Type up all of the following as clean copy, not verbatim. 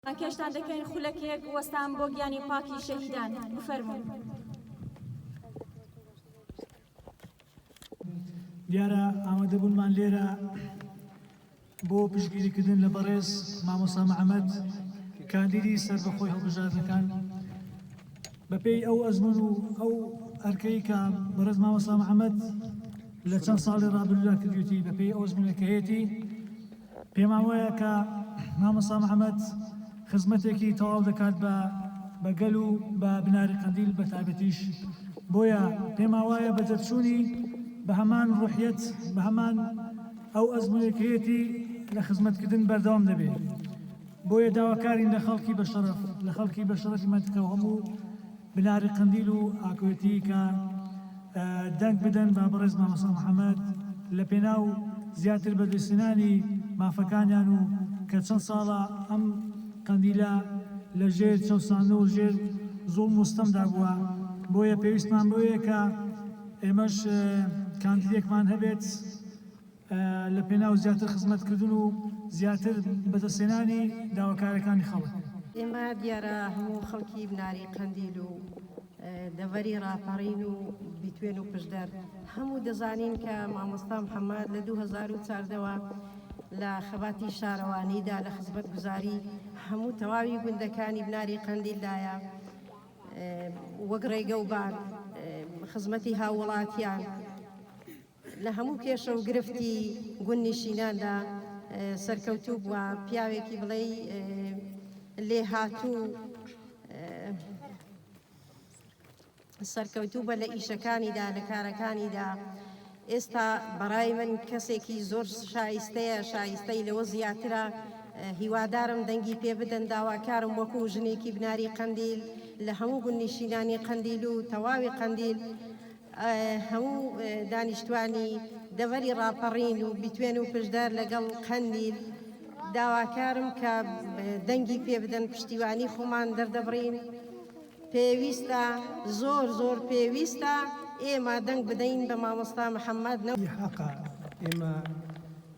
کێشتان دەکەین خولەکێک وەستان بۆ گیانی پاکی شەهیدان بفەرموون. دیارە ئامادەبوونمان لێرە بۆ پشتگیریکردن لە بەڕێز مامۆستا محەممەد کاندیری سەربەخۆی هەڵبژاردنەکان بەپێی ئەو ئەزمون و ئەو ئەرکەی کە بەڕێز مامۆستا محەممەد لە چەند ساڵی ڕابردوودا کردوێتی بەپێی ئەو ئەزمونەکەیەتی پێم وایە کە مامۆستا محەممەد خزمەتێکی تەواو دەکات بە گەل و بە بناری قەندیل بە تایبەتیش بۆیە پێم وایە بە دەرچوونی بە هەمان ڕوحیەت بە هەمان ئەو ئەزمونێکەیەتی لە خزمەتکردن بەردەوام دەبێت بۆیە داواکارین لە خەڵکی بەشەرەف لە خەڵکی بەشەرەفی منتیقە و هەموو بناری قەندیل و ئاکۆیەتی کە دەنگ بدەن بە بەڕێز مامۆستا محەممەد لە پێناو زیاتر بەدەستهێنانی مافەکانیان و کە چەند ساڵە ئەم قەندیلە لە ژێر چەوسانە و ژێر زوڵم و ستەمدا بووە بۆیە پێویستمان بۆیە کە ئێمەش کاندیدێکمان هەبێت لە پێناو زیاتر خزمەتکردن و زیاتر بەدەستهێنانی داواکارەکانی خەڵک. ئێمە دیارە هەموو خەڵکی بناری قەندیل و دەڤەری ڕاپەڕین و بیتوێن و پشدەر هەموو دەزانین کە مامۆستا محەممەد لە 2014ەوە لە خەباتی شارەوانیدا لە خزمەت گوزاری هەموو تەواوی گوندەکانی بناری قەندیلدایە وەک ڕێگەوبار خزمەتی هاوڵاتیان لە هەموو کێشە و گرفتی گوند نیشیناندا سەرکەوتوو بووە پیاوێکی بڵێ لێ هاتوو سەرکەوتوو بە لە ئیشەکانیدا لە کارەکانیدا ئێستا بەڕای من کەسێکی زۆر شایستەیە شایستەی لەوە زیاترە هیوادارم دەنگی پێ بدەن داواکارم وەکو ژنێکی بناری قەندیل لە هەموو گوندنیشینانی قەندیل و تەواوی قەندیل هەموو دانیشتوانی دەڤەری ڕاپەڕین و بیتوێن و پشدار لەگەڵ قەندیل داواکارم کە دەنگی پێ بدەن پشتیوانی خۆمان دەردەبڕین پێویستە زۆر زۆر پێویستە ئێمە دەنگ بدەین بە مامۆستا محەممەد حەقا ئێمە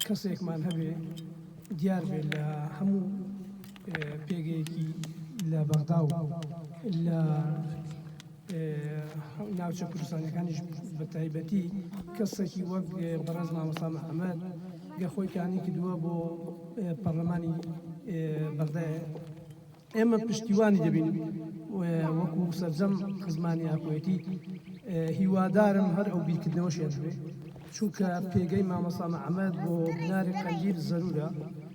کەسێکمان هەبێ دیار بێت لە هەموو پێگەیەکی لە بەغدا و لە ناوچە کوردستانیەکانیش بە تایبەتی کەسێکی وەک بەڕێز مامۆستا محەممەد گە خۆی کانی کردووە بۆ پەرلەمانی بەغدایە ئێمە پشتیوانی دەبین وەکو سەرجەم خزمانی ئاکۆیەتی هیوادارم هەر ئەو بیرکردنەوە شێنوێ چونکە پێگەی مامۆستا محەممەد بۆ بناری قەندیل زەرورە